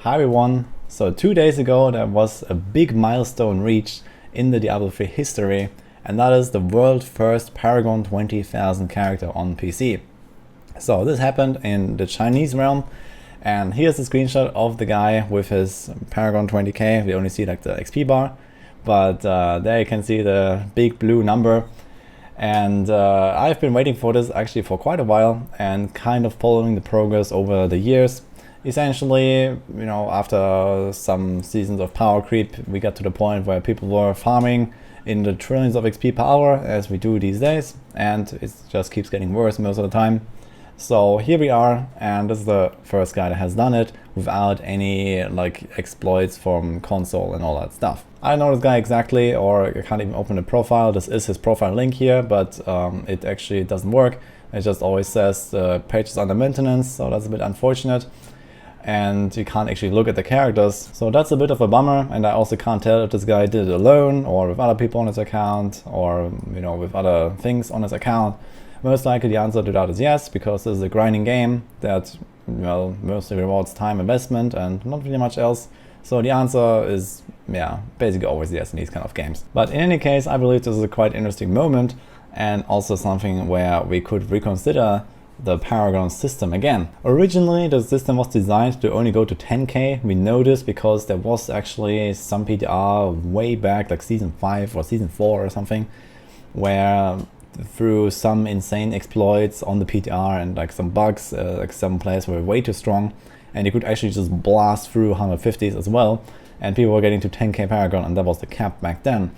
Hi everyone! So 2 days ago there was a big milestone reached in the Diablo 3 history, and that is the world first Paragon 20,000 character on PC. So this happened in the Chinese realm, and here's a screenshot of the guy with his Paragon 20k. We only see like the XP bar, but there you can see the big blue number. And I've been waiting for this actually for quite a while and kind of following the progress over the years. Essentially, after some seasons of power creep, we got to the point where people were farming in the trillions of XP per hour, as we do these days, and it just keeps getting worse most of the time. So here we are, and this is the first guy that has done it without any exploits from console and all that stuff. I don't know this guy exactly, or I can't even open the profile. This is his profile link here, but it actually doesn't work. It just always says the page is under maintenance, so that's a bit unfortunate. And you can't actually look at the characters, so that's a bit of a bummer. And I also can't tell if this guy did it alone or with other people on his account, or with other things on his account. Most likely the answer to that is yes, because this is a grinding game that mostly rewards time investment and not really much else. So the answer is basically always yes in these kind of games. But in any case, I believe this is a quite interesting moment, and also something where we could reconsider the Paragon system again. Originally, the system was designed to only go to 10k. We know this because there was actually some PTR way back, like season 5 or season 4 or something, where through some insane exploits on the PTR and some bugs, some players were way too strong, and you could actually just blast through 150s as well, and people were getting to 10k Paragon, and that was the cap back then.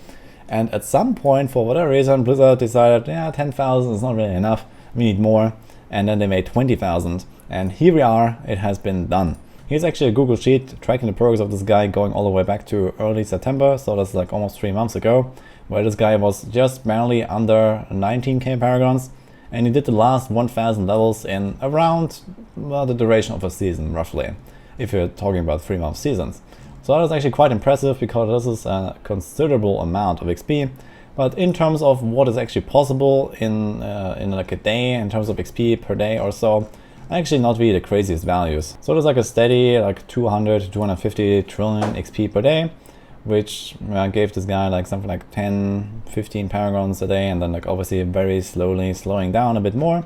And at some point, for whatever reason, Blizzard decided, 10,000 is not really enough, we need more. And then they made 20,000, and here we are, it has been done. Here's actually a Google Sheet tracking the progress of this guy going all the way back to early September, so that's almost 3 months ago, where this guy was just barely under 19k Paragons, and he did the last 1,000 levels in around the duration of a season, roughly, if you're talking about 3-month seasons. So that is actually quite impressive, because this is a considerable amount of XP. But in terms of what is actually possible in a day, in terms of XP per day or so, actually not really the craziest values. So there's a steady 200 to 250 trillion XP per day, which gave this guy something like 10, 15 Paragons a day, and then obviously very slowly slowing down a bit more,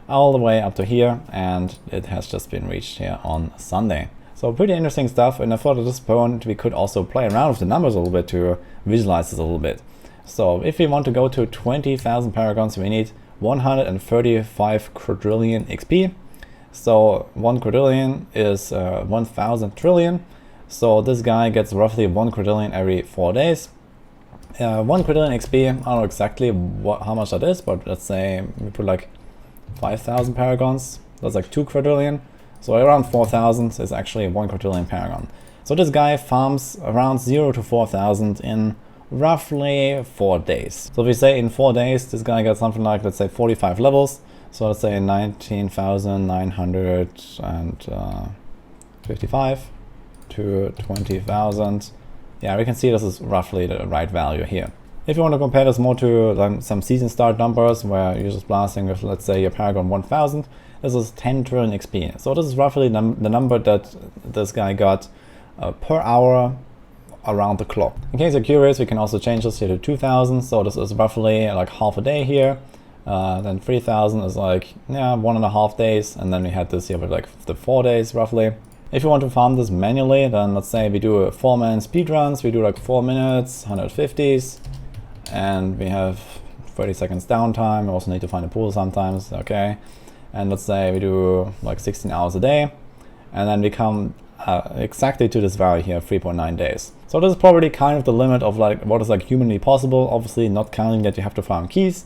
all the way up to here, and it has just been reached here on Sunday. So pretty interesting stuff, and I thought at this point we could also play around with the numbers a little bit to visualize this a little bit. So if we want to go to 20,000 Paragons, we need 135 quadrillion XP. So 1 quadrillion is 1,000 trillion. So this guy gets roughly 1 quadrillion every 4 days. 1 quadrillion XP, I don't know exactly how much that is, but let's say we put 5,000 Paragons. That's 2 quadrillion. So around 4,000 is actually 1 quadrillion Paragon. So this guy farms around 0 to 4,000 in roughly 4 days. So if we say in 4 days, this guy got something like, let's say 45 levels. So let's say 19,955 to 20,000. Yeah, we can see this is roughly the right value here. If you want to compare this more to some season start numbers, where you're just blasting with, let's say, your Paragon 1000, this is 10 trillion XP. So this is roughly the number that this guy got per hour around the clock. In case you're curious, we can also change this here to 2,000. So this is roughly half a day here. Then 3,000 is 1.5 days, and then we had this here with the 4 days roughly. If you want to farm this manually, then let's say we do a 4-man speedruns. We do 4 minutes, 150s, and we have 30 seconds downtime. We also need to find a pool sometimes, okay. And let's say we do 16 hours a day, and then we come exactly to this value here, 3.9 days. So this is probably kind of the limit of what is humanly possible, obviously not counting that you have to farm keys,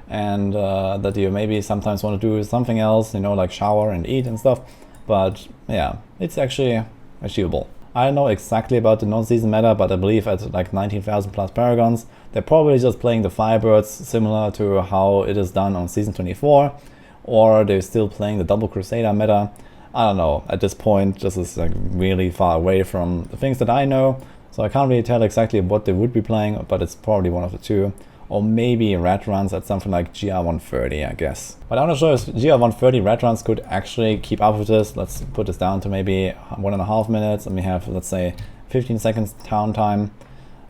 and that you maybe sometimes want to do something else, shower and eat and stuff. But yeah, it's actually achievable. I don't know exactly about the non-season meta, but I believe at 19,000 plus Paragons, they're probably just playing the Firebirds similar to how it is done on season 24, or they're still playing the Double Crusader meta. I don't know, at this point this is really far away from the things that I know, so I can't really tell exactly what they would be playing, but it's probably one of the two. or maybe red runs at something like GR130, I guess. But I'm not sure if GR130 red runs could actually keep up with this. Let's put this down to maybe 1.5 minutes, and we have, let's say, 15 seconds town time.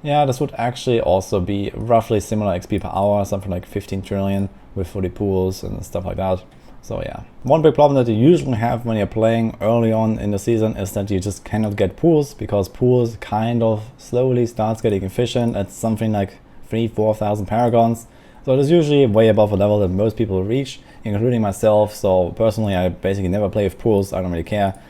Yeah, this would actually also be roughly similar XP per hour, something like 15 trillion with 40 pools and stuff like that. So yeah, one big problem that you usually have when you're playing early on in the season is that you just cannot get pools, because pools kind of slowly starts getting efficient at something like 3,000-4,000 paragons. So it is usually way above a level that most people reach, including myself. So personally, I basically never play with pools. I don't really care.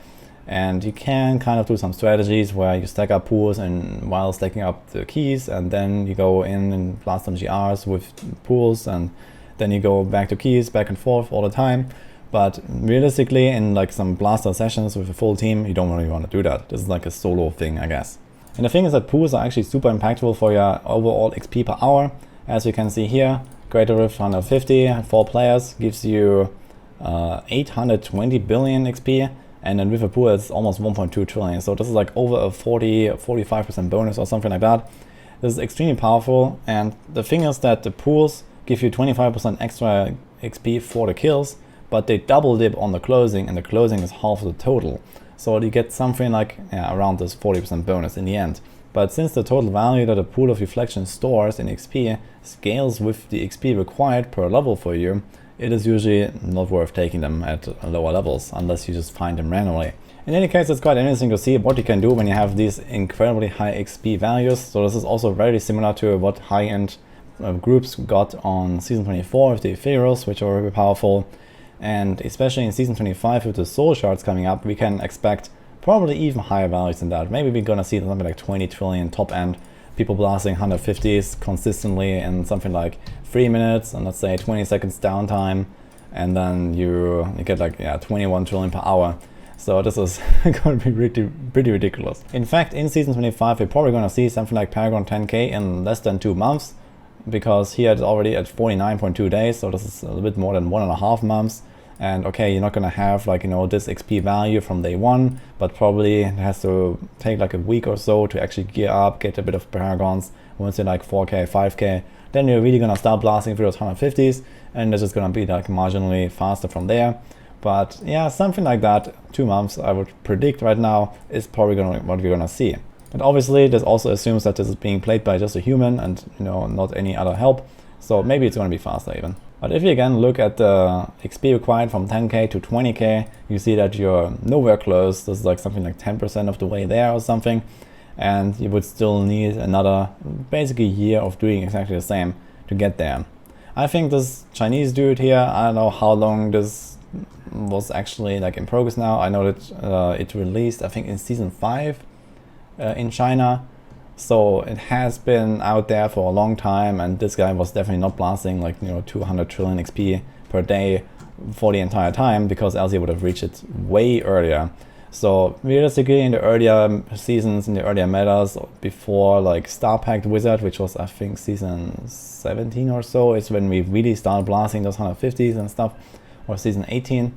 And you can kind of do some strategies where you stack up pools and while stacking up the keys, and then you go in and blast some GRs with pools, and then you go back to keys, back and forth all the time. But realistically, in like some blaster sessions with a full team, you don't really want to do that. This is like a solo thing, I guess. And the thing is that pools are actually super impactful for your overall XP per hour. As you can see here, Greater Rift 150, 4 players gives you 820 billion XP. And then with a pool, it's almost 1.2 trillion. So this is like over a 45% bonus or something like that. This is extremely powerful. And the thing is that the pools give you 25% extra XP for the kills, but they double dip on the closing, and the closing is half the total. So you get something like around this 40% bonus in the end. But since the total value that a pool of reflection stores in XP scales with the XP required per level for you, it is usually not worth taking them at lower levels unless you just find them randomly. In any case, it's quite interesting to see what you can do when you have these incredibly high XP values. So this is also very similar to what high-end groups got on Season 24 with the Ethereals, which are very powerful. And especially in Season 25 with the Soul Shards coming up, we can expect probably even higher values than that. Maybe we're gonna see something like 20 trillion top end, people blasting 150s consistently in something like 3 minutes, and let's say 20 seconds downtime, and then you get like 21 trillion per hour. So this is going to be pretty ridiculous. In fact, in Season 25, we're probably going to see something like Paragon 10k in less than 2 months, because here it's already at 49.2 days, so this is a little bit more than 1.5 months. And okay, you're not going to have like, this XP value from day one, but probably it has to take like a week or so to actually gear up, get a bit of Paragons. Once you're like 4k, 5k, then you're really going to start blasting through those 150s, and it's just going to be like marginally faster from there. But yeah, something like that, 2 months, I would predict right now, is probably what we're going to see. But obviously, this also assumes that this is being played by just a human and not any other help. So maybe it's going to be faster even. But if you again look at the XP required from 10k to 20k, you see that you're nowhere close. This is like something like 10% of the way there or something. And you would still need another basically year of doing exactly the same to get there. I think this Chinese dude here, I don't know how long this was actually like in progress now. I know that it released, I think, in Season 5 in China. So it has been out there for a long time, and this guy was definitely not blasting like 200 trillion XP per day for the entire time, because else he would have reached it way earlier. So realistically, in the earlier seasons, in the earlier metas, before like Star Pact Wizard, which was I think Season 17 or so, is when we really started blasting those 150s and stuff, or Season 18.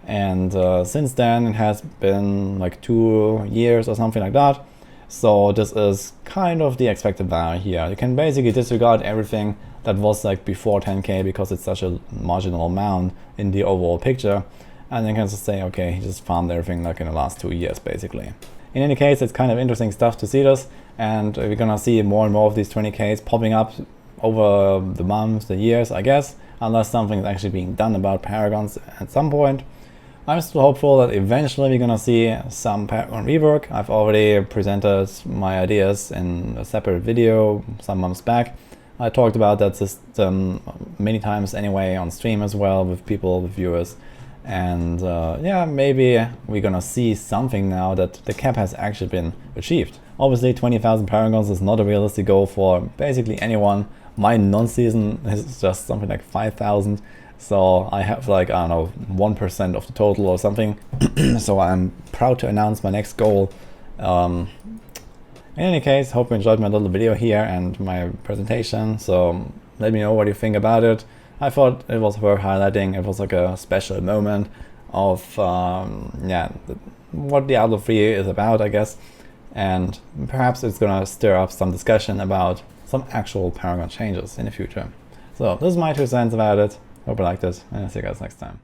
And since then it has been like 2 years or something like that. So this is kind of the expected value here. You can basically disregard everything that was like before 10k, because it's such a marginal amount in the overall picture. And then you can just say, okay, he just farmed everything like in the last 2 years, basically. In any case, it's kind of interesting stuff to see this. And we're gonna see more and more of these 20ks popping up over the months, the years, I guess, unless something is actually being done about Paragons at some point. I'm still hopeful that eventually we're gonna see some Paragon rework. I've already presented my ideas in a separate video some months back. I talked about that system many times anyway on stream as well with people, with viewers. And yeah, maybe we're gonna see something now that the cap has actually been achieved. Obviously 20,000 Paragons is not a realistic goal for basically anyone. My non-season is just something like 5,000. So I have like, I don't know, 1% of the total or something. So I'm proud to announce my next goal. In any case, hope you enjoyed my little video here and my presentation. So let me know what you think about it. I thought it was worth highlighting. It was like a special moment of yeah, what Diablo 3 is about, I guess. and perhaps it's gonna stir up some discussion about some actual Paragon changes in the future. So this is my 2 cents about it. Hope you liked it, and I'll see you guys next time.